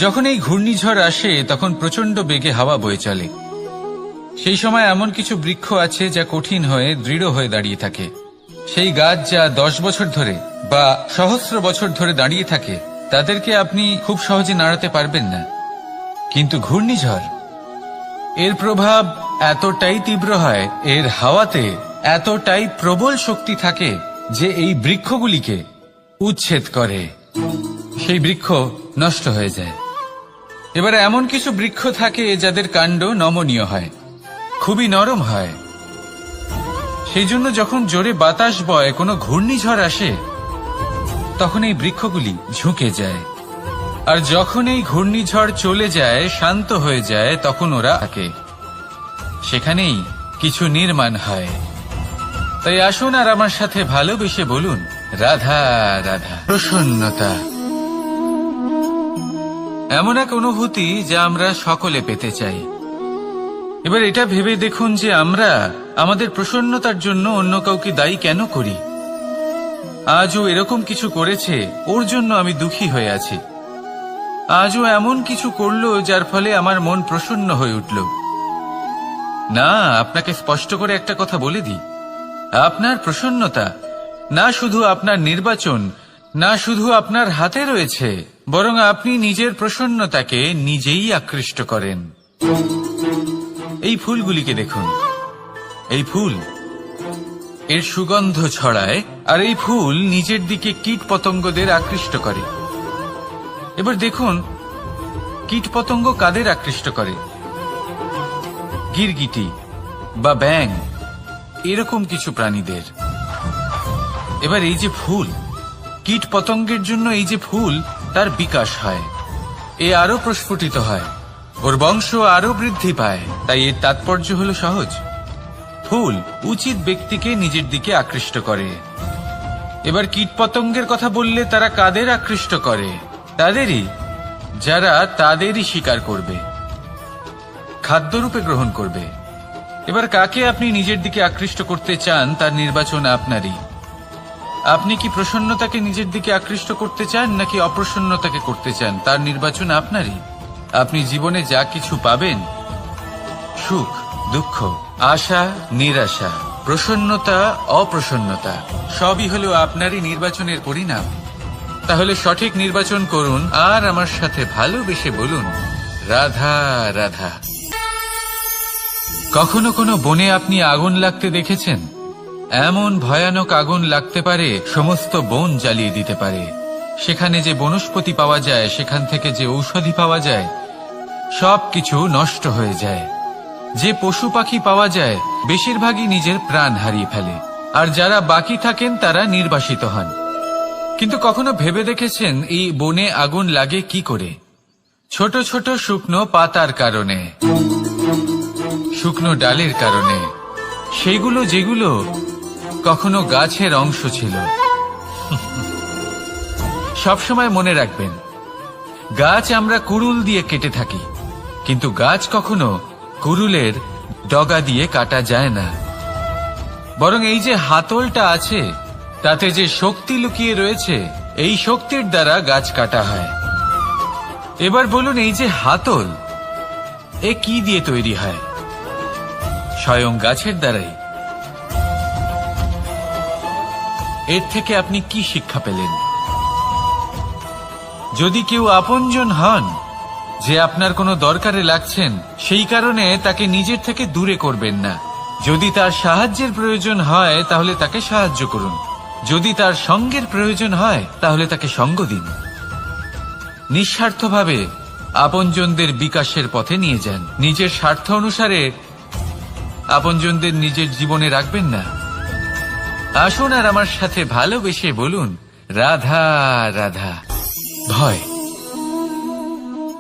যখন এই ঘূর্ণিঝড় আসে তখন প্রচন্ড বেগে হাওয়া বয়ে চলে। সেই সময় এমন কিছু বৃক্ষ আছে যা কঠিন হয়ে দৃঢ় হয়ে দাঁড়িয়ে থাকে। সেই গাছ যা 10 বছর ধরে বা সহস্র বছর ধরে দাঁড়িয়ে থাকে তাদেরকে আপনি খুব সহজে নাড়াতে পারবেন না। কিন্তু ঘূর্ণিঝড়, এর প্রভাব এতটাই তীব্র হয়, এর হাওয়াতে এতটাই প্রবল শক্তি থাকে যে এই বৃক্ষগুলিকে উচ্ছেদ করে, সেই বৃক্ষ নষ্ট হয়ে যায়। এবার এমন কিছু বৃক্ষ থাকে যাদের কাণ্ড নমনীয় হয়, খুবই নরম হয়। সেই জন্য যখন জোরে বাতাস বয়, কোনো ঘূর্ণিঝড় আসে, তখন এই বৃক্ষগুলি ঝুঁকে যায়। আর যখন এই ঘূর্ণিঝড় চলে যায়, শান্ত হয়ে যায়, তখন ওরা থাকে, সেখানেই কিছু নির্মাণ হয়। তাই আসুন আর আমার সাথে ভালোবেসে বলুন, রাধা রাধা। প্রসন্নতা এমন এক অনুভূতি যা আমরা সকলে পেতে চাই। এবার এটা ভেবে দেখুন যে আমরা আমাদের প্রসন্নতার জন্য অন্য কাউকে দায়ী কেন করি। আজও এরকম কিছু করেছে, ওর জন্য আমি দুঃখী হয়ে আছি। আজও এমন কিছু করলো যার ফলে আমার মন প্রসন্ন হয়ে উঠল। না, আপনাকে স্পষ্ট করে একটা কথা বলে দিই, আপনার প্রসন্নতা না শুধু আপনার নির্বাচন, না শুধু আপনার হাতে রয়েছে, বরং আপনি নিজের প্রসন্নতাকে নিজেই আকৃষ্ট করেন। এই ফুলগুলিকে দেখুন, এই ফুল এর সুগন্ধ ছড়ায়, আর এই ফুল নিজের দিকে কীট পতঙ্গদের আকৃষ্ট করে। এবার দেখুন, কীট পতঙ্গ কাদের আকৃষ্ট করে? গিরগিটি বা ব্যাঙ, এরকম কিছু প্রাণীদের। এবার এই যে ফুল, কীট পতঙ্গের জন্য এই যে ফুল, তার বিকাশ হয়, এ আরো প্রস্ফুটিত হয়, ওর বংশ আরো বৃদ্ধি পায়। তাই এর তাৎপর্য হলো সহজ, ফুল উচিত ব্যক্তিকে নিজের দিকে আকৃষ্ট করে। এবার কীট পতঙ্গের কথা বললে তারা কাদের আকৃষ্ট করে? তাদেরই যারা তাদেরই শিকার করবে, খাদ্যরূপে গ্রহণ করবে। এবার কাকে আপনি নিজের দিকে আকৃষ্ট করতে চান তার নির্বাচন আপনারই। আপনি কি প্রসন্নতাকে নিজের দিকে আকৃষ্ট করতে চান নাকি অপ্রসন্নতাকে করতে চান, তার নির্বাচন আপনারই। আপনি জীবনে যা কিছু পাবেন, সুখ দুঃখ, আশা নিরাশা, প্রসন্নতা অপ্রসন্নতা, সবই হলো আপনারই নির্বাচনের পরিণাম। তাহলে সঠিক নির্বাচন করুন আর আমার সাথে ভালোবেসে বলুন, রাধা রাধা। কখনো কোনো বনে আপনি আগুন লাগতে দেখেছেন? এমন ভয়ানক আগুন লাগতে পারে সমস্ত বন জ্বালিয়ে দিতে পারে। সেখানে যে বনস্পতি পাওয়া যায়, সেখান থেকে যে ঔষধি পাওয়া যায়, সবকিছু নষ্ট হয়ে যায়। যে পশু পাখি পাওয়া যায়, বেশিরভাগই নিজের প্রাণ হারিয়ে ফেলে, আর যারা বাকি থাকেন তারা নির্বাসিত হন। কিন্তু কখনো ভেবে দেখেছেন এই বনে আগুন লাগে কি করে? ছোট ছোট শুকনো পাতার কারণে, শুকনো ডালের কারণে, সেগুলো যেগুলো কখনো গাছের অংশ ছিল। সবসময় মনে রাখবেন, গাছ আমরা কুড়ুল দিয়ে কেটে থাকি, কিন্তু গাছ কখনো কুড়ুলের ডগা দিয়ে কাটা যায় না। বরং এই যে হাতলটা আছে, তাতে যে শক্তি লুকিয়ে রয়েছে, এই শক্তির দ্বারা গাছ কাটা হয়। এবার বলুন, এই যে হাতল, এ কি দিয়ে তৈরি হয়? স্বয়ং গাছের দ্বারাই। এর থেকে আপনি কি শিক্ষা পেলেন? যদি কেউ আপনজন হন, যে আপনার কোনো দরকারে লাগছেন, সেই কারণে তাকে নিজের থেকে দূরে করবেন না। যদি তার সাহায্যের প্রয়োজন হয় তাহলে তাকে সাহায্য করুন, যদি তার সঙ্গের প্রয়োজন হয় তাহলে তাকে সঙ্গ দিন। নিঃস্বার্থভাবে আপনজনদের বিকাশের পথে নিয়ে যান। নিজের স্বার্থ অনুসারে আপনজনদের নিজের জীবনে রাখবেন না। আসুন আর আমার সাথে ভালোবেসে বলুন, রাধা রাধা। ভয়,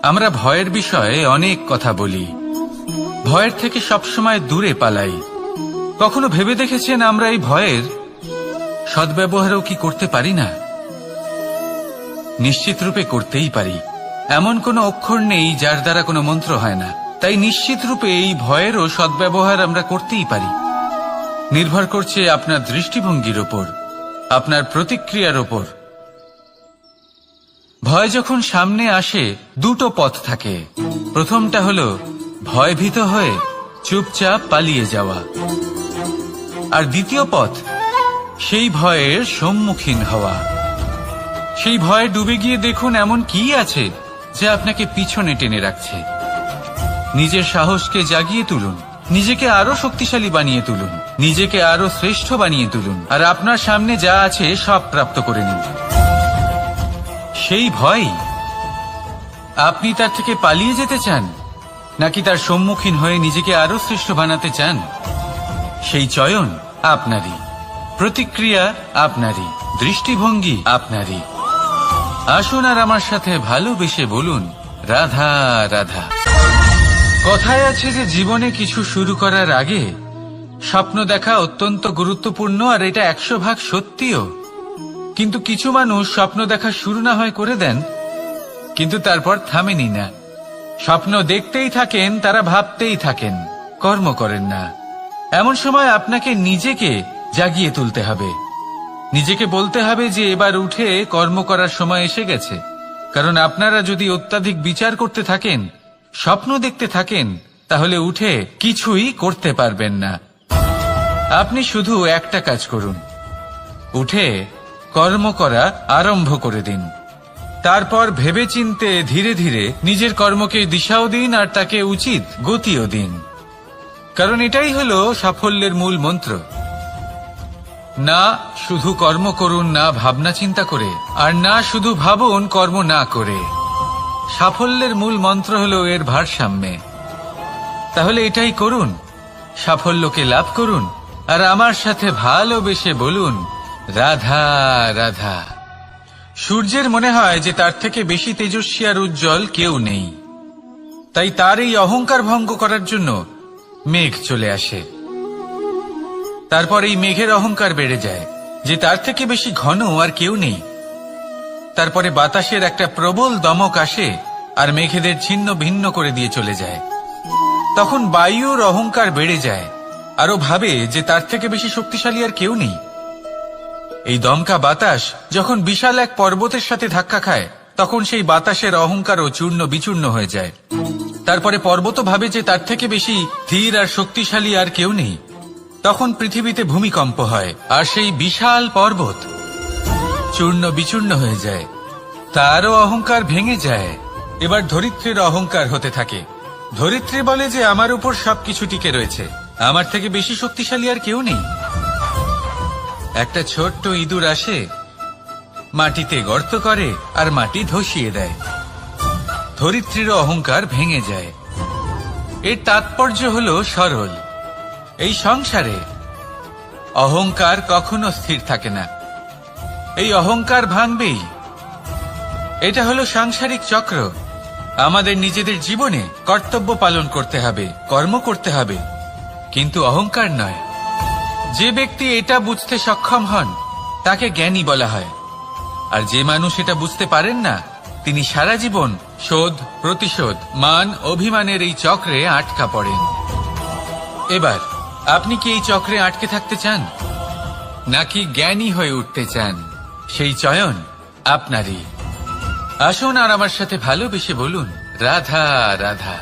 আমরা ভয়ের বিষয়ে অনেক কথা বলি, ভয়ের থেকে সবসময় দূরে পালাই। কখনো ভেবে দেখেছেন আমরা এই ভয়ের সদ্ব্যবহারও কি করতে পারি না? নিশ্চিত রূপে করতেই পারি। এমন কোনো অক্ষর নেই যার দ্বারা কোনো মন্ত্র হয় না। তাই নিশ্চিত রূপে এই ভয়েরও সদ্ব্যবহার আমরা করতেই পারি। নির্ভর করছে আপনার দৃষ্টিভঙ্গির ওপর, আপনার প্রতিক্রিয়ার ওপর। ভয় যখন সামনে আসে দুটো পথ থাকে। প্রথমটা হলো ভয়ভীত হয়ে চুপচাপ পালিয়ে যাওয়া, আর দ্বিতীয় পথ সেই ভয়ের সম্মুখীন হওয়া। সেই ভয়ে ডুবে গিয়ে দেখুন এমন কি আছে যা আপনাকে পিছনে টেনে রাখছে। নিজের সাহসকে জাগিয়ে তুলুন, নিজেকে আরো শক্তিশালী বানিয়ে তুলুন, নিজেকে আরো শ্রেষ্ঠ বানিয়ে তুলুন, আর আপনার সামনে যা আছে সব প্রাপ্ত করে নিন। সেই ভয়, আপনি তার থেকে পালিয়ে যেতে চান নাকি তার সম্মুখীন হয়ে নিজেকে আরো শ্রেষ্ঠ বানাতে চান? সেই চয়ন আপনারই, প্রতিক্রিয়া আপনারই, দৃষ্টিভঙ্গি আপনারই। আসুন আর আমার সাথে ভালোবেসে বলুন, রাধা রাধা। কথায় আছে যে জীবনে কিছু শুরু করার আগে স্বপ্ন দেখা অত্যন্ত গুরুত্বপূর্ণ, আর এটা 100% সত্যিও। কিন্তু কিছু মানুষ স্বপ্ন দেখা শুরু না হয় করে দেন, কিন্তু তারপর থামেনি না। স্বপ্ন দেখতেই থাকেন, তারা ভাবতেই থাকেন, কর্ম করেন না। এমন সময় আপনাকে নিজেকে জাগিয়ে তুলতে হবে। নিজেকে বলতে হবে যে এবার উঠে কর্ম করার সময় এসে গেছে। কারণ আপনারা যদি অত্যাধিক বিচার করতে থাকেন, স্বপ্ন দেখতে থাকেন, তাহলে উঠে কিছুই করতে পারবেন না। আপনি শুধু একটা কাজ করুন, উঠে কর্ম করা আরম্ভ করে দিন। তারপর ভেবেচিন্তে ধীরে ধীরে নিজের কর্মকে দিশাও দিন, আর তাকে উচিত গতিও দিন। কারণ এটাই হলো সাফল্যের মূল মন্ত্র। না শুধু কর্ম করুন না ভাবনা চিন্তা করে, আর না শুধু ভাবুন কর্ম না করে। সাফল্যের মূল মন্ত্র হলো এর ভারসাম্যে। তাহলে এটাই করুন, সাফল্যকে লাভ করুন, আর আমার সাথে ভালোবেসে বলুন, রাধা রাধা। সূর্যের মনে হয় যে তার থেকে বেশি তেজস্বী আর উজ্জ্বল কেউ নেই, তাই তার এই অহংকার ভঙ্গ করার জন্য মেঘ চলে আসে। তারপর এই মেঘের অহংকার বেড়ে যায় যে তার থেকে বেশি ঘন আর কেউ নেই। তারপরে বাতাসের একটা প্রবল দমক আসে আর মেঘেদের ছিন্ন ভিন্ন করে দিয়ে চলে যায়। তখন বায়ুর অহংকার বেড়ে যায়, আরো ভাবে যে তার থেকে বেশি শক্তিশালী আর কেউ নেই। এই দমকা বাতাস যখন বিশাল এক পর্বতের সাথে ধাক্কা খায়, তখন সেই বাতাসের অহংকারও চূর্ণ বিচূর্ণ হয়ে যায়। তারপরে পর্বত ভাবে যে তার থেকে বেশি ধীর আর শক্তিশালী আর কেউ নেই। তখন পৃথিবীতে ভূমিকম্প হয়, আর সেই বিশাল পর্বত চূর্ণ বিচূর্ণ হয়ে যায়, তারও অহংকার ভেঙে যায়। এবার ধরিত্রীর অহংকার হতে থাকে। ধরিত্রী বলে যে আমার উপর সবকিছু টিকে রয়েছে, আমার থেকে বেশি শক্তিশালী আর কেউ নেই। একটা ছোট্ট ইঁদুর আসে, মাটিতে গর্ত করে আর মাটি ধসিয়ে দেয়। ধরিত্রীর অহংকার ভেঙে যায়। এর তাৎপর্য হলো সরল, এই সংসারে অহংকার কখনো স্থির থাকে না, এই অহংকার ভাঙবেই। এটা হলো সাংসারিক চক্র। আমাদের নিজেদের জীবনে কর্তব্য পালন করতে হবে, কর্ম করতে হবে, কিন্তু অহংকার নয়। যে ব্যক্তি এটা বুঝতে সক্ষম হন তাকে জ্ঞানী বলা হয়, আর যে মানুষ এটা বুঝতে পারেন না তিনি সারা জীবন শোধ প্রতিশোধ মান অভিমানের এই চক্রে আটকা পড়েন। এবার আপনি কি এই চক্রে আটকে থাকতে চান নাকি জ্ঞানী হয়ে উঠতে চান? সেই চয়ন আপনারই। আসুন আর আমার সাথে ভালোবেসে বলুন, রাধা রাধা।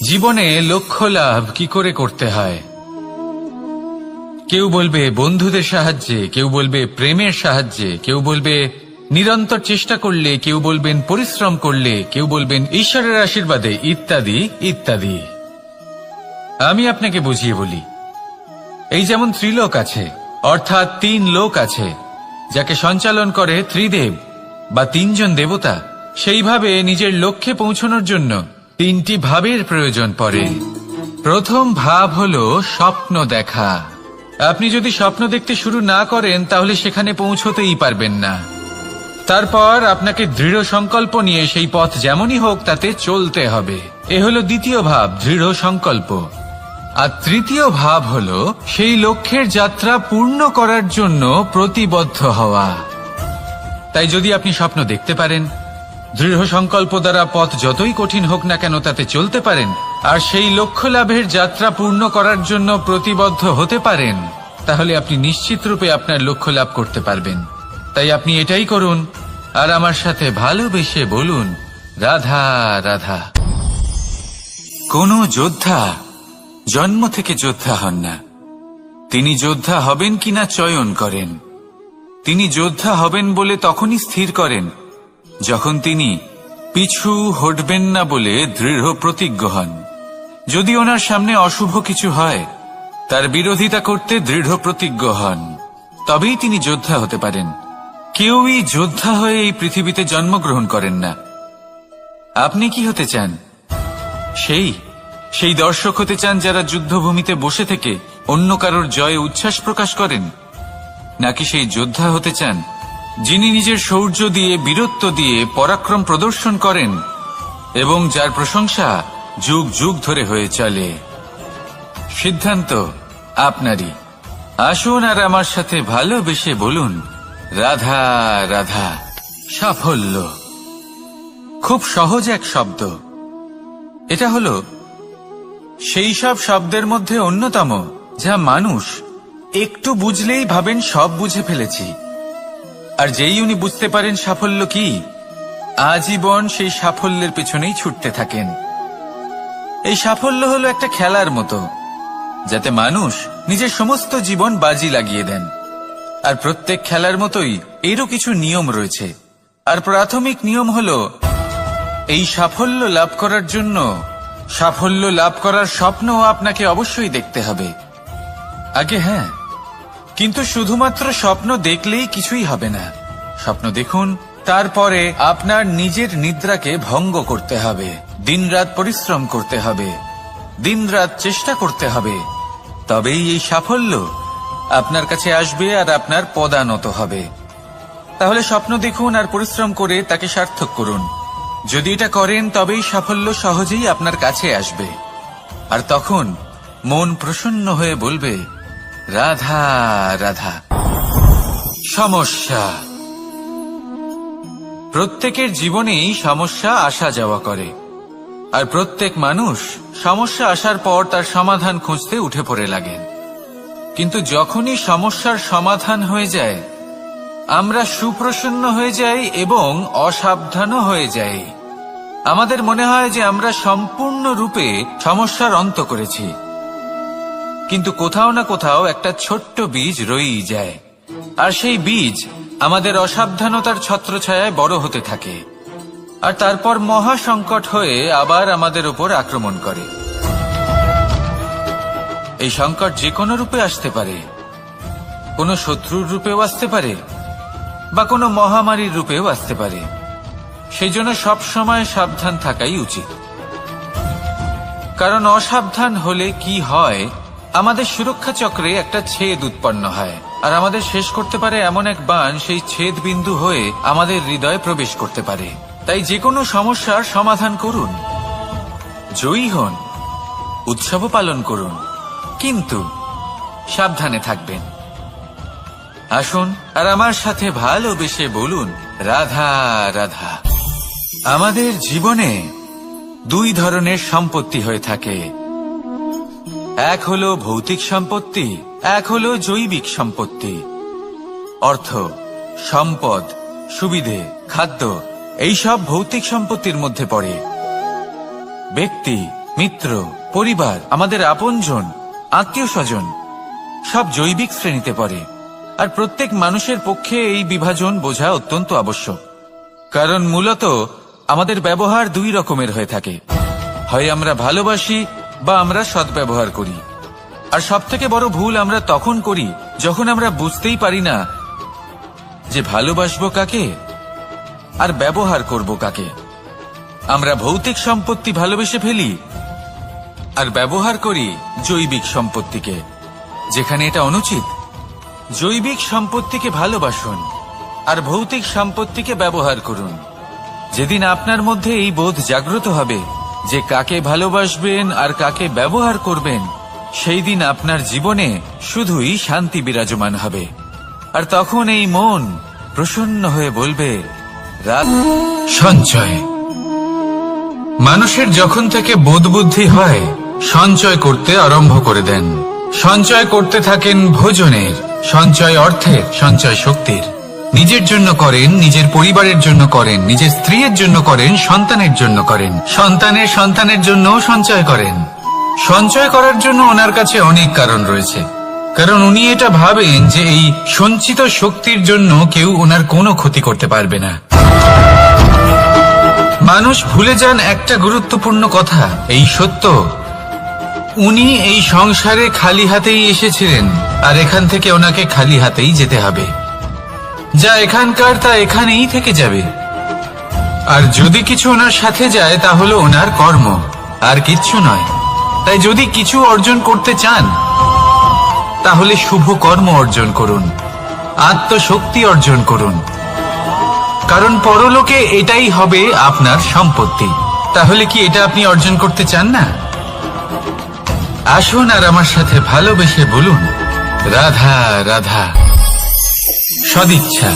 জীবনে লক্ষ্য লাভ কি করে করতে হয়? কেউ বলবে বন্ধুদের সাহায্যে, কেউ বলবে প্রেমের সাহায্যে, কেউ বলবে নিরন্তর চেষ্টা করলে, কেউ বলবেন পরিশ্রম করলে, কেউ বলবেন ঈশ্বরের আশীর্বাদে, ইত্যাদি ইত্যাদি। আমি আপনাকে বুঝিয়ে বলি, এই যেমন ত্রিলোক আছে, অর্থাৎ 3 লোক আছে, যাকে সঞ্চালন করে ত্রিদেব বা 3 জন দেবতা। সেইভাবে নিজের লক্ষ্যে পৌঁছানোর জন্য 3টি ভাবের প্রয়োজন পড়ে। প্রথম ভাব হলো স্বপ্ন দেখা। আপনি যদি স্বপ্ন দেখতে শুরু না করেন তাহলে সেখানে পৌঁছতেই পারবেন না। তারপর আপনাকে দৃঢ় সংকল্প নিয়ে সেই পথ যেমনই হোক তাতে চলতে হবে। এ হলো দ্বিতীয় ভাব, দৃঢ় সংকল্প। আর তৃতীয় ভাব হলো সেই লক্ষ্যের যাত্রা পূর্ণ করার জন্য প্রতিবদ্ধ হওয়া। তাই যদি আপনি স্বপ্ন দেখতে পারেন, দৃঢ় সংকল্প দ্বারা পথ যতই কঠিন হোক না কেন তাতে চলতে পারেন, আর সেই লক্ষ্য লাভের যাত্রা পূর্ণ করার জন্য প্রতিবদ্ধ হতে পারেন, তাহলে আপনি নিশ্চিত রূপে আপনার লক্ষ্য লাভ করতে পারবেন। তাই আপনি এটাই করুন, আর আমার সাথে ভালোবেসে বলুন, রাধা রাধা। কোনো যোদ্ধা জন্ম থেকে যোদ্ধা হন না, তিনি যোদ্ধা হবেন কিনা চয়ন করেন। তিনি যোদ্ধা হবেন বলে তখনই স্থির করেন যখন তিনি পিছু হটবেন না বলে দৃঢ় প্রতিজ্ঞ হন। যদি ওনার সামনে অশুভ কিছু হয়, তার বিরোধিতা করতে দৃঢ় প্রতিজ্ঞ হন, তবেই তিনি যোদ্ধা হতে পারেন। কেউই যোদ্ধা হয়ে এই পৃথিবীতে জন্মগ্রহণ করেন না। আপনি কি হতে চান? সেই দর্শক হতে চান যারা যুদ্ধভূমিতে বসে থেকে অন্য কারোর জয়ে উচ্ছ্বাস প্রকাশ করেন, নাকি সেই যোদ্ধা হতে চান যিনি নিজের শৌর্য দিয়ে, বীরত্ব দিয়ে পরাক্রম প্রদর্শন করেন এবং যার প্রশংসা যুগ যুগ ধরে হয়ে চলে? সিদ্ধান্ত আপনারই। আসুন আর আমার সাথে ভালোবেসে বলুন, রাধা রাধা। সাফল্য খুব সহজ এক শব্দ। এটা হলো সেই সব শব্দের মধ্যে অন্যতম যা মানুষ একটু বুঝলেই ভাবেন সব বুঝে ফেলেছি। আর যেই উনি বুঝতে পারেন সাফল্য কি, আজীবন সেই সাফল্যের পেছনেই ছুটতে থাকেন। এই সাফল্য হলো একটা খেলার মতো, যাতে মানুষ নিজের সমস্ত জীবন বাজি লাগিয়ে দেন। আর প্রত্যেক খেলার মতোই এরও কিছু নিয়ম রয়েছে। আর প্রাথমিক নিয়ম হলো, এই সাফল্য লাভ করার জন্য সাফল্য লাভ করার স্বপ্ন আপনাকে অবশ্যই দেখতে হবে। আগে হ্যাঁ, কিন্তু শুধুমাত্র স্বপ্ন দেখলেই কিছুই হবে না। স্বপ্ন দেখুন, তারপরে আপনার নিজের নিদ্রাকে ভঙ্গ করতে হবে, দিনরাত পরিশ্রম করতে হবে, দিনরাত চেষ্টা করতে হবে, তবেই এই সাফল্য আপনার কাছে আসবে আর আপনার পদানত হবে। তাহলে স্বপ্ন দেখুন আর পরিশ্রম করে তাকে সার্থক করুন। যদি এটা করেন তবেই সাফল্য সহজেই আপনার কাছে আসবে। আর তখন মন প্রসন্ন হয়ে বলবে, রাধা রাধা। সমস্যা প্রত্যেকের জীবনেই সমস্যা আসা যাওয়া করে, আর প্রত্যেক মানুষ সমস্যা আসার পর তার সমাধান খুঁজতে উঠে পড়ে লাগেন। কিন্তু যখনই সমস্যার সমাধান হয়ে যায়, আমরা সুপ্রসন্ন হয়ে যাই এবং অসাবধানও হয়ে যাই। আমাদের মনে হয় যে আমরা সম্পূর্ণরূপে সমস্যার অন্ত করেছি, কিন্তু কোথাও না কোথাও একটা ছোট্ট বীজ রয়েই যায়, আর সেই বীজ আমাদের অসাবধানতার ছত্রছায়ায় বড় হতে থাকে, আর তারপর মহা সংকট হয়ে আবার আমাদের উপর আক্রমণ করে। এই সংকট যে কোনো রূপে আসতে পারে, কোনো শত্রুর রূপেও আসতে পারে, বা কোনো মহামারীর রূপেও আসতে পারে। সেই জন্য সবসময় সাবধান থাকাই উচিত। কারণ অসাবধান হলে কি হয়, আমাদের সুরক্ষা চক্রে একটা ছেদ উৎপন্ন হয়, আর আমাদের শেষ করতে পারে এমন এক বাণ সেই ছেদ বিন্দু হয়ে আমাদের হৃদয়ে প্রবেশ করতে পারে। তাই যে কোনো সমস্যার সমাধান করুন, জয়ী হন, উৎসব পালন করুন, কিন্তু সাবধানে থাকবেন। আসুন আর আমার সাথে ভালোবেসে বলুন, রাধা রাধা। আমাদের জীবনে দুই ধরনের সম্পত্তি হয়ে থাকে, এক হলো ভৌতিক সম্পত্তি, এক হলো জৈবিক সম্পত্তি। অর্থ, সম্পদ, সুবিধে, খাদ্য, এইসব ভৌতিক সম্পত্তির মধ্যে পড়ে। ব্যক্তি, মিত্র, পরিবার, আমাদের আপনজন, আত্মীয় স্বজন সব জৈবিক শ্রেণীতে পড়ে। আর প্রত্যেক মানুষের পক্ষে এই বিভাজন বোঝা অত্যন্ত আবশ্যক। কারণ মূলত আমাদের ব্যবহার দুই রকমের হয়ে থাকে, হয় আমরা ভালোবাসি বা আমরা সদ্ব্যবহার করি। আর সবথেকে বড় ভুল আমরা তখন করি যখন আমরা বুঝতেই পারি না যে ভালোবাসবো কাকে আর ব্যবহার করব কাকে। আমরা ভৌতিক সম্পত্তি ভালোবেসে ফেলি আর ব্যবহার করি জৈবিক সম্পত্তিকে, যেখানে এটা অনুচিত। জৈবিক সম্পত্তিকে ভালোবাসুন আর ভৌতিক সম্পত্তিকে ব্যবহার করুন। যেদিন আপনার মধ্যে এই বোধ জাগ্রত হবে যে কাকে ভালোবাসবেন আর কাকে ব্যবহার করবেন, সেই দিন আপনার জীবনে শুধুই শান্তি বিরাজমান হবে। আর তখন এই মন প্রসন্ন হয়ে বলবে, সঞ্চয়। মানুষের যখন থেকে বোধ বুদ্ধি হয়, সঞ্চয় করতে আরম্ভ করে দেন। সঞ্চয় করতে থাকেন ভোজনের, সঞ্চয় অর্থের, সঞ্চয় শক্তির। নিজের জন্য করেন, নিজের পরিবারের জন্য করেন, নিজের স্ত্রীর জন্য করেন, সন্তানের জন্য করেন, সন্তানের সন্তানের জন্যও সঞ্চয় করেন। সঞ্চয় করার জন্য ওনার কাছে অনেক কারণ রয়েছে, কারণ উনি এটা ভাবেন যে এই সঞ্চিত শক্তির জন্য কেউ ওনার কোনো ক্ষতি করতে পারবে না। মানুষ ভুলে যান একটা গুরুত্বপূর্ণ কথা, এই সত্য, উনি এই সংসারে খালি হাতেই এসেছিলেন, আর এখান থেকে ওনাকে খালি হাতেই যেতে হবে। যা এখানকার তা এখানেই থেকে যাবে। আর যদি কিছু ওনার সাথে যায় তা হলো ওনার কর্ম, আর কিচ্ছু নয়। তাই যদি কিছু অর্জন করতে চান তাহলে শুভ কর্ম অর্জন করুন, আত্মশক্তি অর্জন করুন, কারণ পরলোকে এটাই হবে আপনার সম্পত্তি। তাহলে কি এটা আপনি অর্জন করতে চান না? আসুন আর আমার সাথে ভালোবেসে বলুন, রাধা রাধা। সদিচ্ছা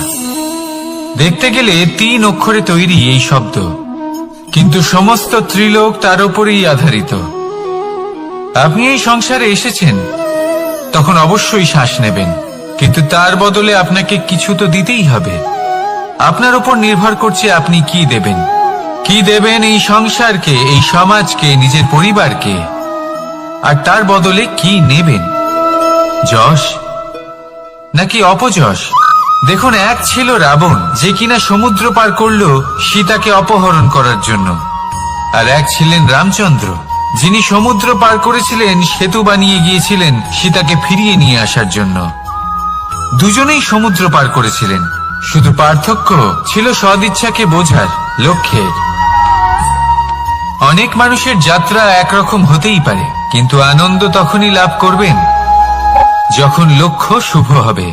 দেখতে গেলে 3 অক্ষরে তৈরি এই শব্দ, কিন্তু সমস্ত ত্রিলোক তার উপরেই আধারিত। আপনি এই সংসারে এসেছেন, তখন অবশ্যই শ্বাস নেবেন, কিন্তু তার বদলে আপনাকে কিছু তো দিতেই হবে। আপনার উপর নির্ভর করছে আপনি কি দেবেন। কি দেবেন এই সংসারকে, এই সমাজকে, নিজের পরিবারকে, আর তার বদলে কি নেবেন? যশ নাকি অপযশ? দেখুন, এক ছিল রাবণ, যে কিনা সমুদ্র পার করল সীতাকে অপহরণ করার জন্য, আর এক ছিলেন রামচন্দ্র, যিনি সমুদ্র পার করেছিলেন, সেতু বানিয়ে গিয়েছিলেন সীতাকে ফিরিয়ে নিয়ে আসার জন্য। দুজনেই সমুদ্র পার করেছিলেন, শুধু পার্থক্য ছিল সদিচ্ছাকে বোঝার লক্ষ্যের। অনেক মানুষের যাত্রা একরকম হতেই পারে, কিন্তু আনন্দ তখনই লাভ করবেন যখন লক্ষ্য শুভ হবে,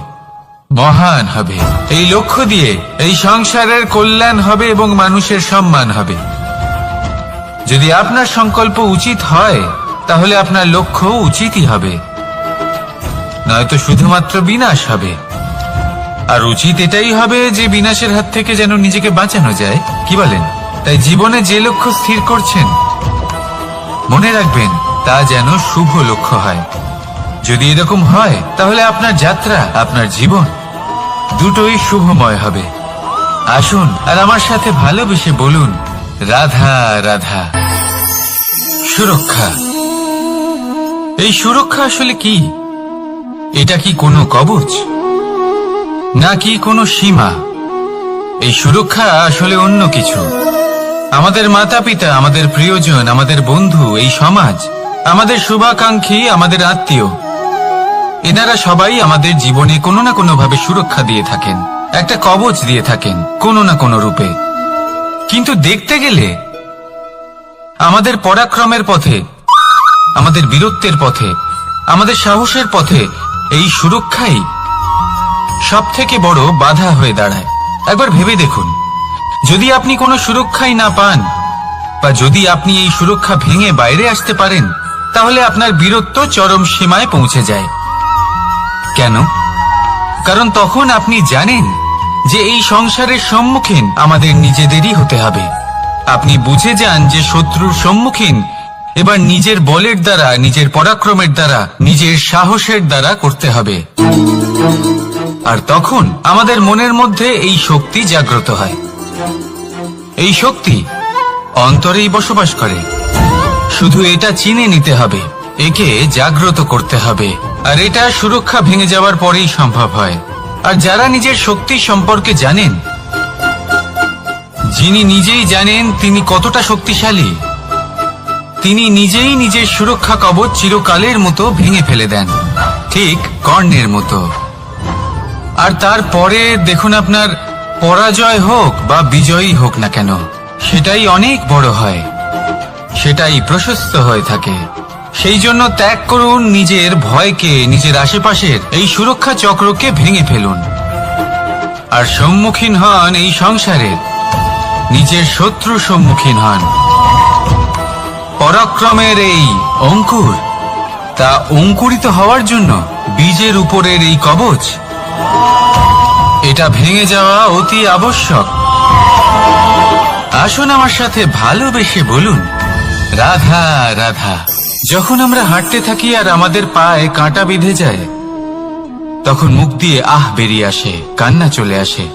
মহান হবে। এই লক্ষ্য দিয়ে এই সংসারের কল্যাণ হবে এবং মানুষের সম্মান হবে। যদি আপনার সংকল্প উচিত হয় তাহলে আপনার লক্ষ্য উচিতই হবে, নয়তো শুধুমাত্র বিনাশ হবে। আর উচিত এটাই হবে যে বিনাশের হাত থেকে যেন নিজেকে বাঁচানো যায়, কি বলেন? তাই জীবনে যে লক্ষ্য স্থির করছেন মনে রাখবেন তা যেন শুভ লক্ষ্য হয়। যদি এরকম হয় তাহলে আপনার যাত্রা, আপনার জীবন দুটোই শুভময় হবে। আসুন আর আমার সাথে ভালোবেসে বলুন, রাধা রাধা। সুরক্ষা। এই সুরক্ষা আসলে কি? এটা কি কোনো কবচ নাকি কোনো সীমা? এই সুরক্ষা আসলে অন্য কিছু। আমাদের মাতা পিতা, আমাদের প্রিয়জন, আমাদের বন্ধু, এই সমাজ, আমাদের শুভাকাঙ্ক্ষী, আমাদের আত্মীয়, এনারা সবাই আমাদের জীবনে কোনো না কোনো ভাবে সুরক্ষা দিয়ে থাকেন, একটা কবচ দিয়ে থাকেন কোনো না কোনো রূপে। কিন্তু দেখতে গেলে আমাদের পরাক্রমের পথে, আমাদের বীরত্বের পথে, আমাদের সাহসের পথে এই সুরক্ষাই সব থেকে বড় বাধা হয়ে দাঁড়ায়। একবার ভেবে দেখুন, যদি আপনি কোনো সুরক্ষাই না পান, বা যদি আপনি এই সুরক্ষা ভেঙে বাইরে আসতে পারেন, তাহলে আপনার বীরত্ব চরম সীমায় পৌঁছে যায়। কেন? কারণ তখন আপনি জানেন যে এই সংসারের সম্মুখীন আমাদের নিজেদেরই হতে হবে। আপনি বুঝে যান যে শত্রুর সম্মুখীন এবার নিজের বলের দ্বারা, নিজের পরাক্রমের দ্বারা, নিজের সাহসের দ্বারা করতে হবে। আর তখন আমাদের মনের মধ্যে এই শক্তি জাগ্রত হয়। এই শক্তি অন্তরেই বসবাস করে, শুধু এটা চিনে নিতে হবে, একে জাগ্রত করতে হবে। আর এটা সুরক্ষা ভেঙে যাওয়ার পরেই সম্ভব হয়। আর যারা নিজের শক্তি সম্পর্কে জানেন, যিনি নিজেই জানেন তিনি কতটা শক্তিশালী, তিনি নিজেই নিজের সুরক্ষা কবচ চিরকালের মতো ভেঙে ফেলে দেন, ঠিক কর্ণের মতো। আর তারপরে দেখুন, আপনার পরাজয় হোক বা বিজয়ী হোক না কেন, সেটাই অনেক বড় হয়, সেটাই প্রশস্ত হয়ে থাকে। সেই জন্য ত্যাগ করুন নিজের ভয়কে, নিজের আশেপাশের এই সুরক্ষা চক্রকে ভেঙে ফেলুন, আর সম্মুখীন হন এই সংসারের নিজের শত্রু সম্মুখীন হন। পরাক্রমের এই অঙ্কুর, তা অঙ্কুরিত হওয়ার জন্য বীজের উপরের এই কবচ, এটা ভেঙে যাওয়া অতি আবশ্যক। আসুন আমার সাথে ভালোবেসে বলুন, রাধা রাধা। যখন আমরা হাঁটতে থাকি আর আমাদের পায়ে কাঁটা বিঁধে যায়, তখন মুখ দিয়ে আহ বেরিয়ে আসে, কান্না চলে আসে,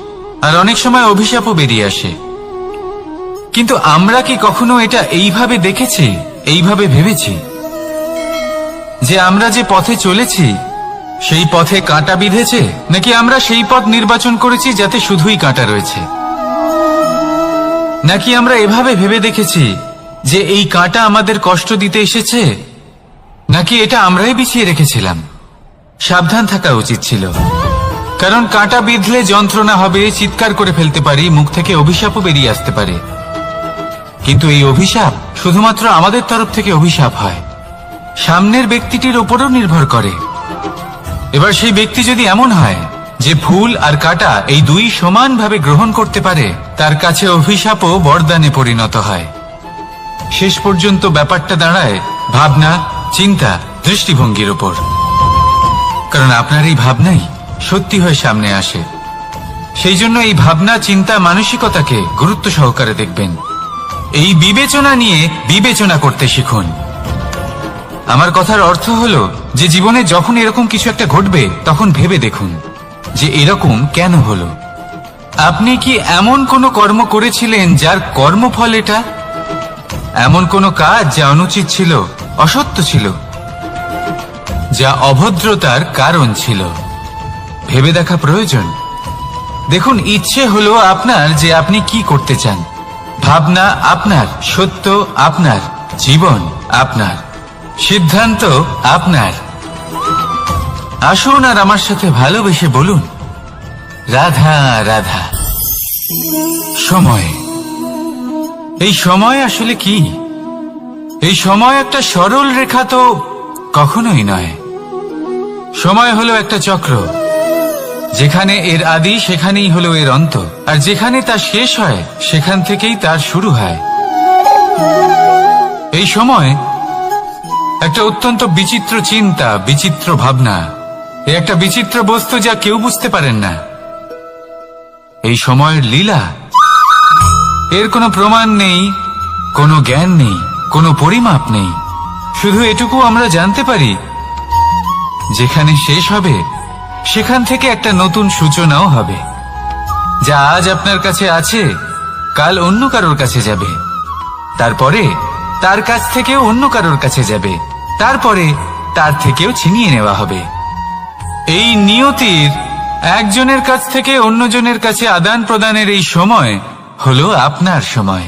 আর অনেক সময় অভিশাপও বেরিয়ে আসে। কিন্তু আমরা কি কখনো এটা এইভাবে দেখেছি, এইভাবে ভেবেছি যে আমরা যে পথে চলেছি সেই পথে কাঁটা বিঁধেছে, নাকি আমরা সেই পথ নির্বাচন করেছি যাতে শুধুই কাঁটা রয়েছে? নাকি আমরা এভাবে ভেবে দেখেছি যে এই কাঁটা আমাদের কষ্ট দিতে এসেছে, নাকি এটা আমরাই বিছিয়ে রেখেছিলাম? সাবধান থাকা উচিত ছিল, কারণ কাঁটা বিঁধলে যন্ত্রণা হবে, চিৎকার করে ফেলতে পারি, মুখ থেকে অভিশাপও বেরিয়ে আসতে পারে। কিন্তু এই অভিশাপ শুধুমাত্র আমাদের তরফ থেকে অভিশাপ হয়, সামনের ব্যক্তিটির উপরও নির্ভর করে। এবার সেই ব্যক্তি যদি এমন হয় যে ফুল আর কাঁটা এই দুই সমানভাবে গ্রহণ করতে পারে, তার কাছে অভিশাপও বরদানে পরিণত হয়। শেষ পর্যন্ত ব্যাপারটা দাঁড়ায় ভাবনা, চিন্তা, দৃষ্টিভঙ্গির উপর। কারণ আপনার এই ভাবনাই সত্যি হয়ে সামনে আসে। সেই জন্য এই ভাবনা, চিন্তা, মানসিকতাকে গুরুত্ব সহকারে দেখবেন। এই বিবেচনা নিয়ে বিবেচনা করতে শিখুন। আমার কথার অর্থ হলো যে জীবনে যখন এরকম কিছু একটা ঘটবে তখন ভেবে দেখুন যে এরকম কেন হলো। আপনি কি এমন কোনো কর্ম করেছিলেন যার কর্মফল এটা? এমন কোনো কাজ যা অনুচিত ছিল, অসত্য ছিল, যা অভদ্রতার কারণ ছিল? ভেবে দেখা প্রয়োজন। দেখুন, ইচ্ছে হলো আপনার যে আপনি কি করতে চান, ভাবনা আপনার, সত্য আপনার, জীবন আপনার, সিদ্ধান্ত আপনার। আসুন আর আমার সাথে ভালোবেসে বলুন, রাধা রাধা। সময়, এই সময় আসলে কি? এই সময় একটা সরল রেখা তো কখনোই নয়। সময় হলো একটা চক্র, যেখানে এর আদি সেখানেই হলো এর অন্ত, আর যেখানে তা শেষ হয় সেখান থেকেই তার শুরু হয়। এই সময় একটা অত্যন্ত বিচিত্র চিন্তা, বিচিত্র ভাবনা, একটা বিচিত্র বস্তু যা কেউ বুঝতে পারেন না। এই সময়ের লীলা, এর কোনো প্রমাণ নেই, কোনো জ্ঞান নেই, কোনো পরিমাপ নেই। শুধু এটুকু আমরা জানতে পারি, যেখানে শেষ হবে সেখান থেকে একটা নতুন সূচনাও হবে। যা আজ আপনার কাছে আছে কাল অন্য কারোর কাছে যাবে, তারপরে তার কাছ থেকেও অন্য কারোর কাছে যাবে, তারপরে তার থেকেও ছিনিয়ে নেওয়া হবে। এই নিয়তির একজনের কাছ থেকে অন্যজনের কাছে আদান প্রদানের এই সময় হলো আপনার সময়।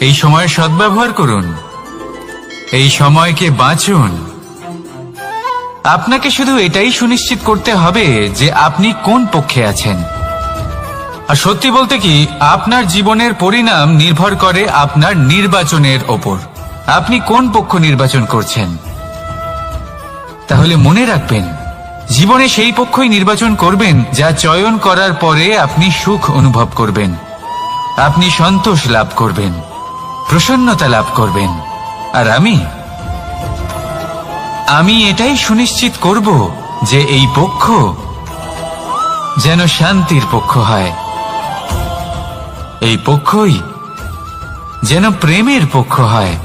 এই সময়ের সদ্ব্যবহার করুন, এই সময়কে বাঁচুন। আপনাকে শুধু এটাই সুনিশ্চিত করতে হবে যে আপনি কোন পক্ষে আছেন। আর সত্যি বলতে কি, আপনার জীবনের পরিণাম নির্ভর করে আপনার নির্বাচনের ওপর। আপনি কোন পক্ষ নির্বাচন করছেন। তাহলে মনে রাখবেন, জীবনে সেই পক্ষই নির্বাচন করবেন যা চয়ন করার পরে আপনি সুখ অনুভব করবেন, আপনি সন্তোষ লাভ করবেন, প্রসন্নতা লাভ করবেন। আর আমি এটাই সুনিশ্চিত করব যে এই পক্ষ যেন শান্তির পক্ষ হয়, এই পক্ষই যেন প্রেমের পক্ষ হয়।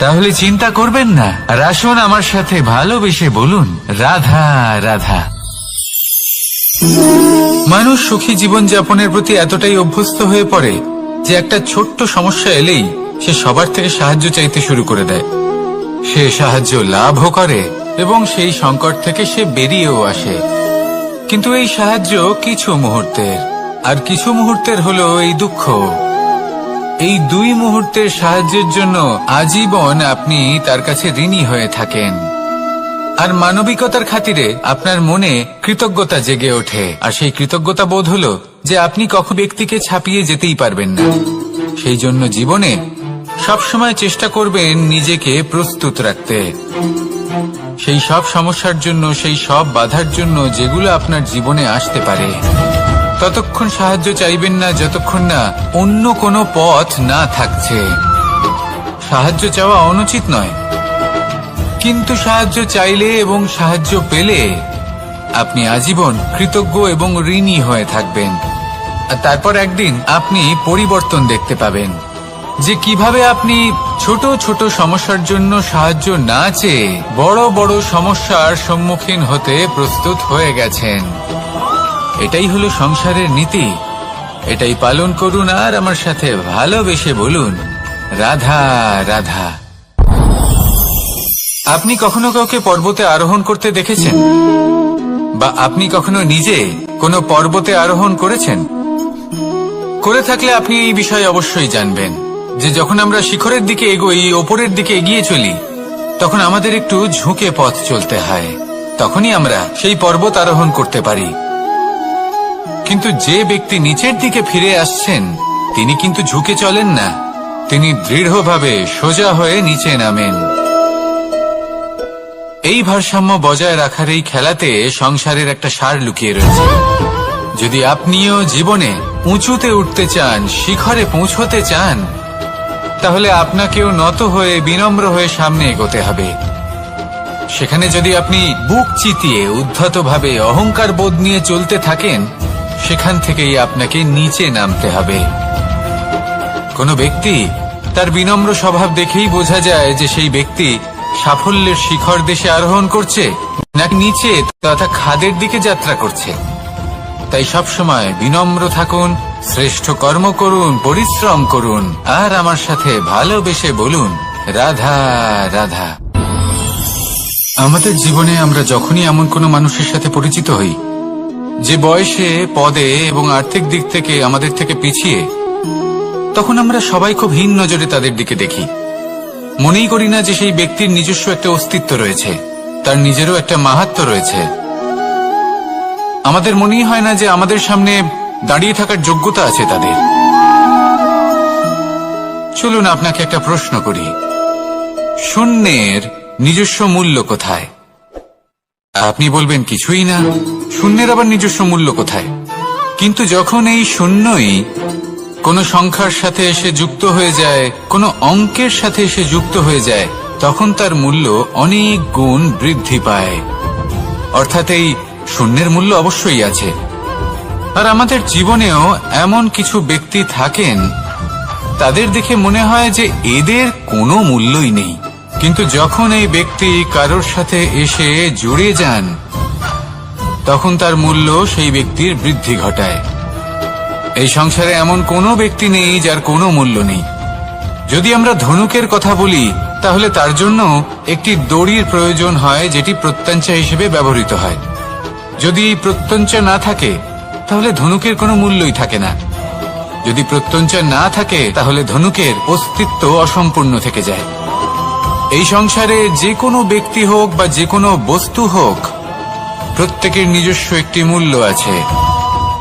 তাহলে চিন্তা করবেন না, আর আসুন আমার সাথে ভালোবেসে বলুন, রাধা রাধা। মানুষ সুখী জীবনযাপনের প্রতি এতটাই অভ্যস্ত হয়ে পড়ে যে একটা ছোট্ট সমস্যা এলেই সে সবার থেকে সাহায্য চাইতে শুরু করে দেয়। সে সাহায্য লাভও করে এবং সেই সংকট থেকে সে বেরিয়েও আসে। কিন্তু এই সাহায্য কিছু মুহূর্তের, আর কিছু মুহূর্তের হলো এই দুঃখ। এই দুই মুহূর্তের সাহায্যের জন্য আজীবন আপনি তার কাছে ঋণী হয়ে থাকেন। আর মানবিকতার খাতিরে আপনার মনে কৃতজ্ঞতা জেগে ওঠে, আর সেই কৃতজ্ঞতা বোধ হলো যে আপনি কখন ব্যক্তিকে ছাপিয়ে যেতেই পারবেন না। সেই জন্য জীবনে সবসময় চেষ্টা করবেন নিজেকে প্রস্তুত রাখতে সেই সব সমস্যার জন্য, সেই সব বাধার জন্য যেগুলো আপনার জীবনে আসতে পারে। ততক্ষণ সাহায্য চাইবেন না যতক্ষণ না অন্য কোনো পথ না থাকছে। সাহায্য চাওয়া অনুচিত নয়, কিন্তু সাহায্য চাইলে এবং সাহায্য পেলে আপনি আজীবন কৃতজ্ঞ এবং ঋণী হয়ে থাকবেন। আর তারপর একদিন আপনি পরিবর্তন দেখতে পাবেন যে কিভাবে আপনি ছোট ছোট সমস্যার জন্য সাহায্য না চেয়ে বড় বড় সমস্যার সম্মুখীন হতে প্রস্তুত হয়ে গেছেন। এটাই হলো সংসারের নীতি। এটাই পালন করুন আর আমার সাথে ভালোবেসে বলুন, রাধা রাধা। আপনি কখনো কাউকে পর্বতে আরোহণ করতে দেখেছেন? বা আপনি কখনো নিজে কোনো পর্বতে আরোহণ করেছেন? করে থাকলে আপনি এই বিষয়ে অবশ্যই জানবেন যে যখন আমরা শিখরের দিকে এগোই, ওপরের দিকে এগিয়ে চলি, তখন আমাদের একটু ঝুঁকে পথ চলতে হয়। তখনই আমরা সেই পর্বত আরোহণ করতে পারি। কিন্তু যে ব্যক্তি নিচের দিকে ফিরে আসছেন, তিনি কিন্তু ঝুঁকে চলেন না, তিনি দৃঢ়ভাবে সোজা হয়ে নিচে নামেন। এই ভারসাম্য বজায় রাখার এই খেলাতে সংসারের একটা সার লুকিয়ে রয়েছে। যদি আপনিও জীবনে উঁচুতে উঠতে চান, শিখরে পৌঁছতে চান, তাহলে আপনাকেও নত হয়ে বিনম্র হয়ে সামনে এগোতে হবে। সেখানে যদি আপনি বুক চিতিয়ে উদ্ধতভাবে অহংকার বোধ নিয়ে চলতে থাকেন, সেখান থেকেই আপনাকে নিচে নামতে হবে। কোনো ব্যক্তি তার বিনম্র স্বভাব দেখেই বোঝা যায় যে সেই ব্যক্তি সাফল্যের শিখর দেশে আরোহণ করছে নাকি নিচে তথা খাদের দিকে যাত্রা করছে। তাই সবসময় বিনম্র থাকুন, শ্রেষ্ঠ কর্ম করুন, পরিশ্রম করুন আর আমার সাথে ভালোবেসে বলুন, রাধা রাধা। আমাদের জীবনে আমরা যখনই এমন কোনো মানুষের সাথে পরিচিত হই যে বয়সে, পদে এবং আর্থিক দিক থেকে আমাদের থেকে পিছিয়ে, তখন আমরা সবাই খুব হীন নজরে তাদের দিকে দেখি। মনেই করি না যে সেই ব্যক্তির নিজস্ব একটা অস্তিত্ব রয়েছে, তার নিজেরও একটা মাহাত্ম্য রয়েছে। আমাদের মনেই হয় না যে আমাদের সামনে দাঁড়িয়ে থাকার যোগ্যতা আছে তাদের। চলুন আপনাকে একটা প্রশ্ন করি, শূন্যের নিজস্ব মূল্য কোথায়? আপনি বলবেন কিছুই না। শূন্যের আবার নিজস্ব মূল্য কোথায়? কিন্তু যখন এই শূন্যই কোনো সংখ্যার সাথে এসে যুক্ত হয়ে যায়, কোনো অঙ্কের সাথে এসে যুক্ত হয়ে যায়, তখন তার মূল্য অনেক গুণ বৃদ্ধি পায়। অর্থাৎ এই শূন্যের মূল্য অবশ্যই আছে। আর আমাদের জীবনেও এমন কিছু ব্যক্তি থাকেন, তাদের দেখে মনে হয় যে এদের কোনো মূল্যই নেই। কিন্তু যখন এই ব্যক্তি কারোর সাথে এসে জুড়ে যান, তখন তার মূল্য সেই ব্যক্তির বৃদ্ধি ঘটায়। এই সংসারে এমন কোনো ব্যক্তি নেই যার কোনো মূল্য নেই। যদি আমরা ধনুকের কথা বলি, তাহলে তার জন্য একটি দড়ির প্রয়োজন হয়, যেটি প্রত্যঞ্চা হিসেবে ব্যবহৃত হয়। যদি এই প্রত্যঞ্চা না থাকে, তাহলে ধনুকের কোনো মূল্যই থাকে না। যদি প্রত্যঞ্চা না থাকে, তাহলে ধনুকের অস্তিত্ব অসম্পূর্ণ থেকে যায়। এই সংসারে যে কোনো ব্যক্তি হোক বা যে কোনো বস্তু হোক, প্রত্যেকের নিজস্ব একটি মূল্য আছে।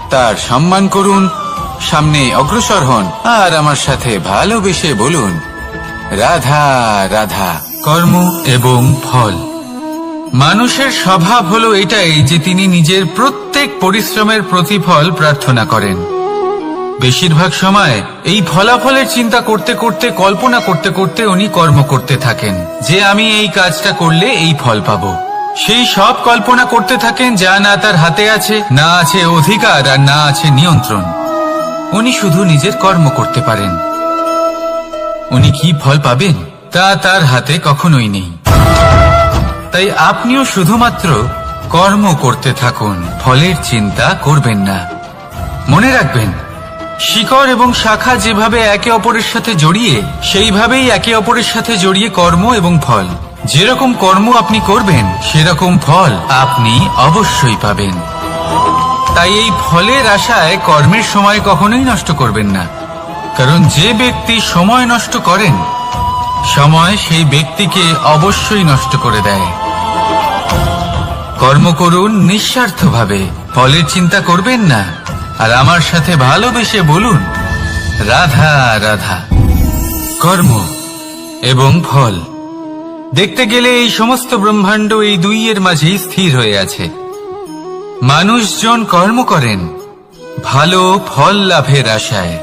তার সম্মান করুন, সামনে অগ্রসর হন আর আমার সাথে ভালোবেসে বলুন, রাধা রাধা। কর্ম এবং ফল। মানুষের স্বভাব হলো এটাই যে তিনি নিজের প্রত্যেক পরিশ্রমের প্রতিফল প্রার্থনা করেন। বেশিরভাগ সময় এই ফলাফলের চিন্তা করতে করতে, কল্পনা করতে করতে উনি কর্ম করতে থাকেন যে আমি এই কাজটা করলে এই ফল পাবো। সেই সব কল্পনা করতে থাকেন যা না তার হাতে আছে, না আছে অধিকার আর না আছে নিয়ন্ত্রণ। উনি শুধু নিজের কর্ম করতে পারেন। উনি কি ফল পাবেন তা তার হাতে কখনোই নেই। তাই আপনিও শুধুমাত্র কর্ম করতে থাকুন, ফলের চিন্তা করবেন না। মনে রাখবেন, শিকড় এবং শাখা যেভাবে একে অপরের সাথে জড়িয়ে, সেইভাবেই একে অপরের সাথে জড়িয়ে কর্ম এবং ফল। যেরকম কর্ম আপনি করবেন, সেরকম ফল আপনি অবশ্যই পাবেন। তাই এই ফলের আশায় কর্মের সময় কখনোই নষ্ট করবেন না। কারণ যে ব্যক্তি সময় নষ্ট করেন, সময় সেই ব্যক্তিকে অবশ্যই নষ্ট করে দেয়। কর্ম করুন নিঃস্বার্থভাবে, ফলের চিন্তা করবেন না আর আমার সাথে ভালোবেসে বলুন, রাধা রাধা। কর্ম এবং ফল। দেখতে গেলে এই সমস্ত ব্রহ্মাণ্ড এই দুইয়ের মাঝেই স্থির হয়ে আছে। মানুষজন কর্ম করেন ভালো ফল লাভের আশায়,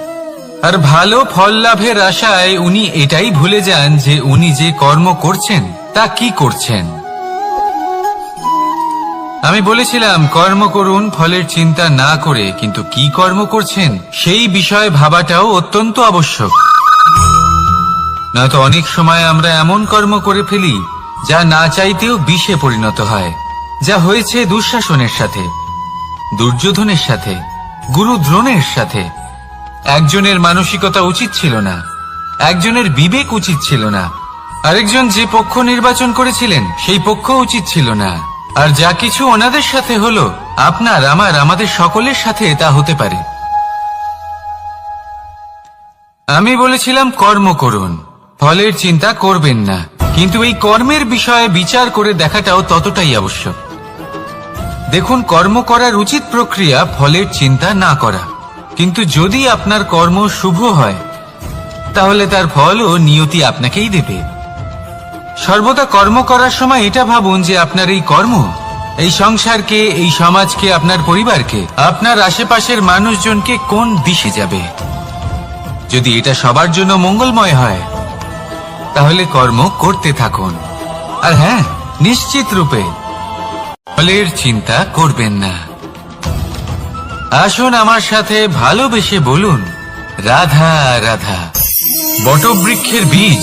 আর ভালো ফল লাভের আশায় উনি এটাই ভুলে যান যে উনি যে কর্ম করছেন তা কি করছেন। আমি বলেছিলাম কর্ম করুন ফলের চিন্তা না করে, কিন্তু কি কর্ম করছেন সেই বিষয়ে ভাবাটাও অত্যন্ত আবশ্যক। নয়তো অনেক সময় আমরা এমন কর্ম করে ফেলি যা না চাইতেও বিষে পরিণত হয়। যা হয়েছে দুঃশাসনের সাথে, দুর্যোধনের সাথে, গুরু দ্রোণের সাথে। একজনের মানসিকতা উচিত ছিল না, একজনের বিবেক উচিত ছিল না, আরেকজন যে পক্ষ নির্বাচন করেছিলেন সেই পক্ষ উচিত ছিল না। আর যা কিছু ওনাদের সাথে হলো, আপনার, আমার, আমাদের সকলের সাথে তা হতে পারে। আমি বলেছিলাম কর্ম করুন, ফলের চিন্তা করবেন না, কিন্তু এই কর্মের বিষয়ে বিচার করে দেখাটাও ততটাই আবশ্যক। দেখুন, কর্ম করার উচিত প্রক্রিয়া ফলের চিন্তা না করা, কিন্তু যদি আপনার কর্ম শুভ হয় তাহলে তার ফলও নিয়তি আপনাকেই দেবে। সর্বদা কর্ম করার সময় এটা ভাবুন যে আপনার এই কর্ম এই সংসারকে, এই সমাজকে, আপনার পরিবারকে, আপনার আশেপাশের মানুষজনকে কোন দিশে যাবে। যদি এটা সবার জন্য মঙ্গলময় হয় তাহলে কর্ম করতে থাকুন। আর হ্যাঁ, নিশ্চিত রূপে ফলের চিন্তা করবেন না। আসুন আমার সাথে ভালোবেসে বলুন, রাধা রাধা। বটবৃক্ষের বীজ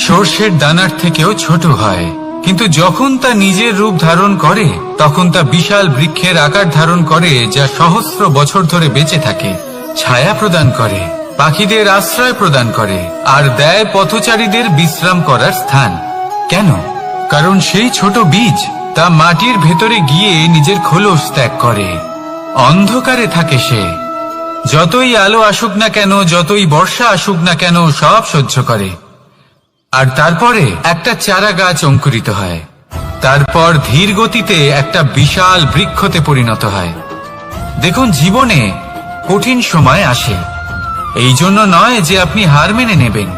সর্ষের দানার থেকেও ছোট হয়, কিন্তু যখন তা নিজের রূপ ধারণ করে তখন তা বিশাল বৃক্ষের আকার ধারণ করে, যা সহস্র বছর ধরে বেঁচে থাকে, ছায়া প্রদান করে, পাখিদের আশ্রয় প্রদান করে, আর দেয় পথচারীদের বিশ্রাম করার স্থান। কেন? কারণ সেই ছোট বীজ তা মাটির ভেতরে গিয়ে নিজের খোলস ত্যাগ করে। অন্ধকারে থাকে সে, যতই আলো আসুক না কেন, যতই বর্ষা আসুক না কেন, সব সহ্য করে। আর তারপরে একটা চারা গাছ অঙ্কুরিত হয়, তারপর ধীর গতিতে একটা বিশাল বৃক্ষতে পরিণত হয়। দেখুন, জীবনে কঠিন সময় আসে, এই জন্য নয় যে আপনি হার মেনে নেবেন,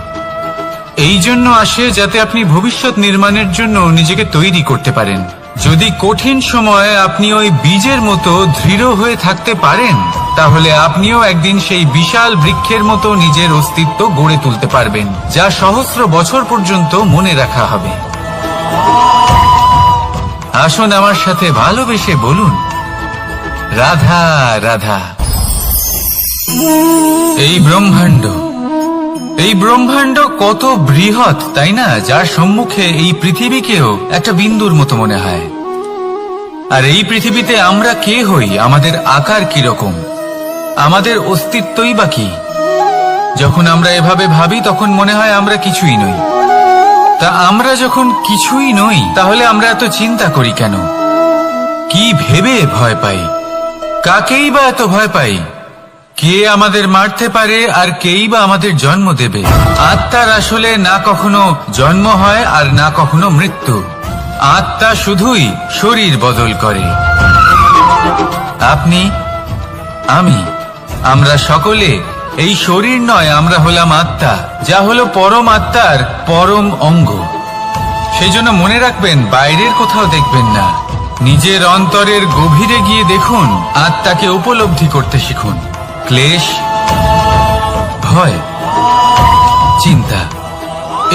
এই জন্য আসে যাতে আপনি ভবিষ্যৎ নির্মাণের জন্য নিজেকে তৈরি করতে পারেন। যদি কঠিন সময়ে আপনি ওই বীজের মতো দৃঢ় হয়ে থাকতে পারেন, তাহলে আপনিও একদিন সেই বিশাল বৃক্ষের মতো নিজের অস্তিত্ব গড়ে তুলতে পারবেন, যা সহস্র বছর পর্যন্ত মনে রাখা হবে। আসুন আমার সাথে ভালোবেসে বলুন, রাধা রাধা। এই ব্রহ্মাণ্ড কত বৃহৎ, তাই না? যার সম্মুখে এই পৃথিবীকেও একটা বিন্দুর মতো মনে হয়। আর এই পৃথিবীতে আমরা কে হই, আমাদের আকার কিরকম, আমাদের অস্তিত্বই বা কি? যখন আমরা এভাবে ভাবি তখন মনে হয় আমরা কিছুই নই। তা আমরা যখন কিছুই নই, তাহলে আমরা এত চিন্তা করি কেন? কি ভেবে ভয় পাই? কাকেই বা এত ভয় পাই? কে আমাদের মারতে পারে আর কেই বা আমাদের জন্ম দেবে? আত্মার আসলে না কখনো জন্ম হয় আর না কখনো মৃত্যু। আত্মা শুধুই শরীর বদল করে। আপনি, আমি, আমরা সকলে এই শরীর নয়, আমরা হলাম আত্মা, যা হলো পরম আত্মার পরম অঙ্গ। সেই জন্য মনে রাখবেন, বাইরের কোথাও দেখবেন না, নিজের অন্তরের গভীরে গিয়ে দেখুন, আত্মাকে উপলব্ধি করতে শিখুন। ক্লেশ, ভয়, চিন্তা,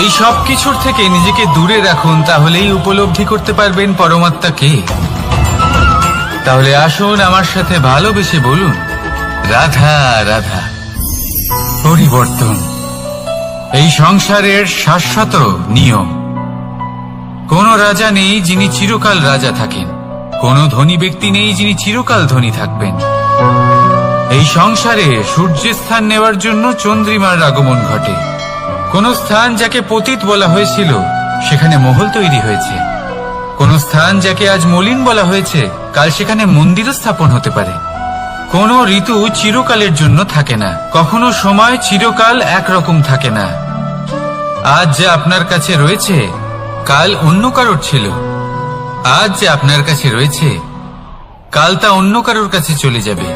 এই সব কিছুর থেকে নিজেকে দূরে রাখুন, তাহলেই উপলব্ধি করতে পারবেন পরমাত্মাকে। তাহলে আসুন আমার সাথে ভালোবেসে বলুন, রাধা রাধা। পরিবর্তন এই সংসারের শাশ্বত নিয়ম। কোন রাজা নেই যিনি চিরকাল রাজা থাকেন, কোন ধনী ব্যক্তি নেই যিনি চিরকাল ধনী থাকবেন। এই সংসারে সূর্যের স্থান নেওয়ার জন্য চন্দ্রিমার আগমন ঘটে। কোন স্থান যাকে পতিত বলা হয়েছিল সেখানে মহল তৈরি হয়েছে, কোন স্থান যাকে আজ মলিন বলা হয়েছে কাল সেখানে মন্দিরও স্থাপন হতে পারে। কোন ঋতু চিরকালের জন্য থাকে না, কখনো সময় চিরকাল একরকম থাকে না। আজ যে আপনার কাছে রয়েছে কাল অন্য কারোর ছিল, আজ যে আপনার কাছে রয়েছে কাল তা অন্য কারোর কাছে চলে যাবে।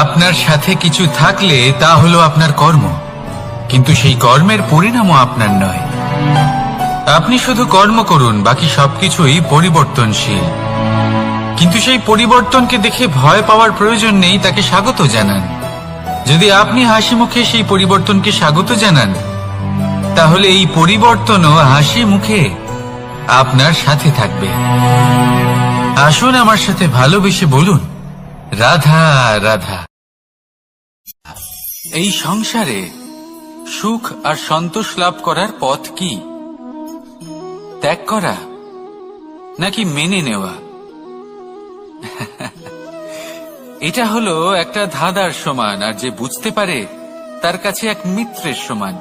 আপনার সাথে কিছু থাকলে তা হলো আপনার কর্ম, কিন্তু সেই কর্মের পরিণামও আপনার নয়। আপনি শুধু কর্ম করুন, বাকি সবকিছুই পরিবর্তনশীল। কিন্তু সেই পরিবর্তনকে দেখে ভয় পাওয়ার প্রয়োজন নেই, তাকে স্বাগত জানান। যদি আপনি হাসি মুখে সেই পরিবর্তনকে স্বাগত জানান, তাহলে এই পরিবর্তনও হাসি মুখে আপনার সাথে থাকবে। আসুন আমার সাথে ভালোবেসে বলুন, রাধা রাধা। এই সংসারে সুখ আর সন্তোষ লাভ করার পথ কি? ত্যাগ করা নাকি মেনে নেওয়া? এটা হলো একটা ধাঁধার সমান, আর যে বুঝতে পারে তার কাছে এক মিত্রের সমান।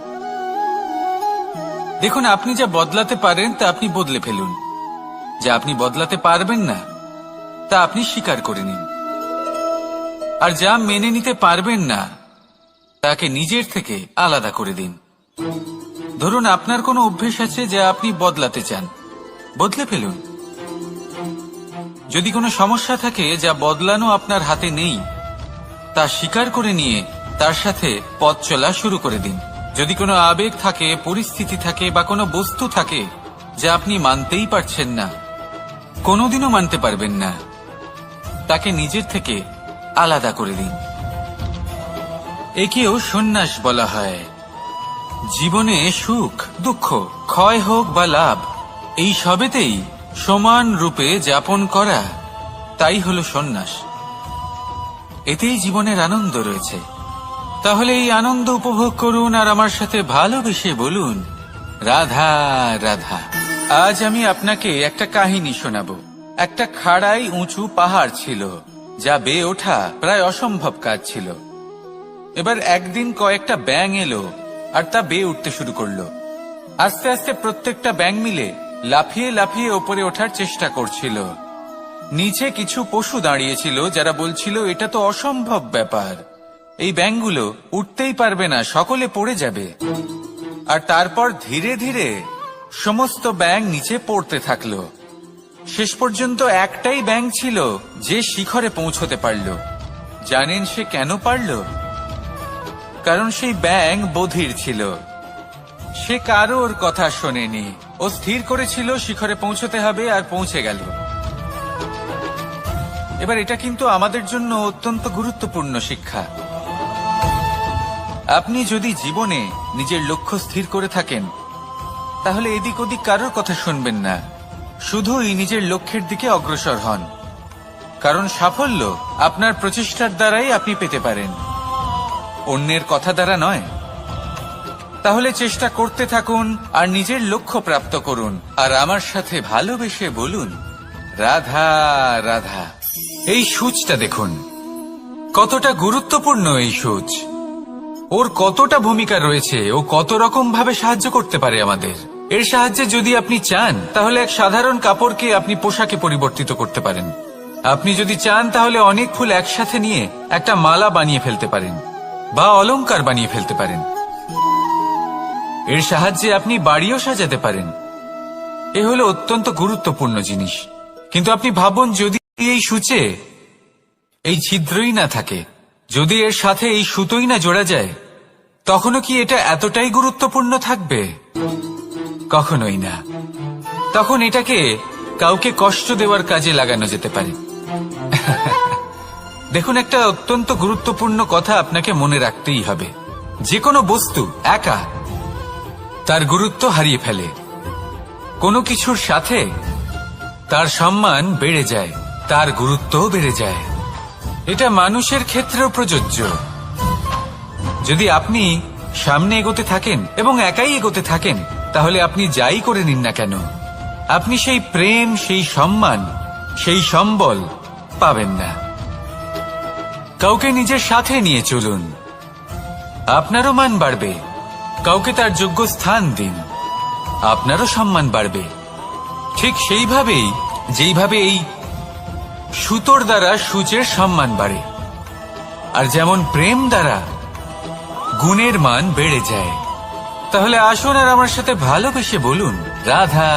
দেখুন, আপনি যা বদলাতে পারেন তা আপনি বদলে ফেলুন, যা আপনি বদলাতে পারবেন না তা আপনি স্বীকার করে নিন, আর যা মেনে নিতে পারবেন না তাকে নিজের থেকে আলাদা করে দিন। ধরুন, আপনার কোনো অভ্যেস আছে যা আপনি বদলাতে চান, বদলে ফেলুন। যদি কোনো সমস্যা থাকে যা বদলানো আপনার হাতে নেই, তা স্বীকার করে নিয়ে তার সাথে পথ চলা শুরু করে দিন। যদি কোনো আবেগ থাকে, পরিস্থিতি থাকে বা কোনো বস্তু থাকে যা আপনি মানতেই পারছেন না, কোনোদিনও মানতে পারবেন না, তাকে নিজের থেকে আলাদা করে দিন। একেও সন্ন্যাস বলা হয়। জীবনে সুখ দুঃখ, ক্ষয় হোক বা লাভ, এই সবেতেই সমান রূপে যাপন করা, তাই হলো সন্ন্যাস। এতেই জীবনের আনন্দ রয়েছে। তাহলে এই আনন্দ উপভোগ করুন আর আমার সাথে ভালোবেসে বলুন, রাধা রাধা। আজ আমি আপনাকে একটা কাহিনী শোনাবো। একটা খাড়াই উঁচু পাহাড় ছিল, যা বেয়ে ওঠা প্রায় অসম্ভব কাজ ছিল। এবার একদিন কয়েকটা ব্যাঙ এলো আর তা বেয়ে উঠতে শুরু করলো। আস্তে আস্তে প্রত্যেকটা ব্যাঙ মিলে লাফিয়ে লাফিয়ে ওপরে ওঠার চেষ্টা করছিল। নিচে কিছু পশু দাঁড়িয়েছিল যারা বলছিল, এটা তো অসম্ভব ব্যাপার, এই ব্যাঙগুলো উঠতেই পারবে না, সকলে পড়ে যাবে। আর তারপর ধীরে ধীরে সমস্ত ব্যাঙ নিচে পড়তে থাকলো। শেষ পর্যন্ত একটাই ব্যাঙ ছিল যে শিখরে পৌঁছতে পারল। জানেন সে কেন পারল? কারণ সেই ব্যাঙ বধির ছিল। সে কারোর কথা শোনেনি। ও স্থির করেছিল শিখরে পৌঁছতে হবে, আর পৌঁছে গেল। এবার এটা কিন্তু আমাদের জন্য অত্যন্ত গুরুত্বপূর্ণ শিক্ষা। আপনি যদি জীবনে নিজের লক্ষ্য স্থির করে থাকেন, তাহলে এদিক ওদিক কারোর কথা শুনবেন না, শুধুই নিজের লক্ষ্যের দিকে অগ্রসর হন। কারণ সাফল্য আপনার প্রচেষ্টার দ্বারাই আপনি পেতে পারেন, অন্যের কথা দ্বারা নয়। তাহলে চেষ্টা করতে থাকুন আর নিজের লক্ষ্য প্রাপ্ত করুন, আর আমার সাথে ভালোবেসে বলুন, রাধা রাধা। এই সূচটা দেখুন, কতটা গুরুত্বপূর্ণ এই সূচ। ওর কতটা ভূমিকা রয়েছে, ও কত রকম ভাবে সাহায্য করতে পারে আমাদের। এর সাহায্যে যদি আপনি চান, তাহলে এক সাধারণ কাপড়কে আপনি পোশাকে পরিবর্তিত করতে পারেন। আপনি যদি চান, তাহলে অনেক ফুল একসাথে নিয়ে একটা মালা বানিয়ে ফেলতে পারেন, বা অলংকার বানিয়ে ফেলতে পারেন। এর সাহায্যে আপনি বাড়িও সাজাতে পারেন। এ হলো অত্যন্ত গুরুত্বপূর্ণ জিনিস। কিন্তু আপনি ভাবুন, যদি এই সূচে এই ছিদ্রই না থাকে, যদি এর সাথে এই সুতোই না জোড়া যায়, তখনও কি এটা এতটাই গুরুত্বপূর্ণ থাকবে? কখনোই না। তখন এটাকে কাউকে কষ্ট দেওয়ার কাজে লাগানো যেতে পারে। দেখুন, একটা অত্যন্ত গুরুত্বপূর্ণ কথা আপনাকে মনে রাখতেই হবে। যে কোনো বস্তু একা তার গুরুত্ব হারিয়ে ফেলে, কোনো কিছুর সাথে তার সম্মান বেড়ে যায়, তার গুরুত্বও বেড়ে যায়। এটা মানুষের ক্ষেত্রেও প্রযোজ্য। যদি আপনি সামনে এগোতে থাকেন এবং একাই এগোতে থাকেন, তাহলে আপনি যাই করে নিন না কেন, আপনি সেই প্রেম, সেই সম্মান, সেই সম্বল পাবেন না। কাউকে নিজের সাথে নিয়ে চলুন, আপনারও মান বাড়বে। কাউকে তার যোগ্য স্থান দিন, আপনারও সম্মান বাড়বে। ঠিক সেইভাবেই যেইভাবে এই সুতোর দ্বারা সূচের সম্মান বাড়ে, আর যেমন প্রেম দ্বারা গুণের মান বেড়ে যায়। তাহলে আসুন আর আমার সাথে ভালোবেসে বলুন, রাধা।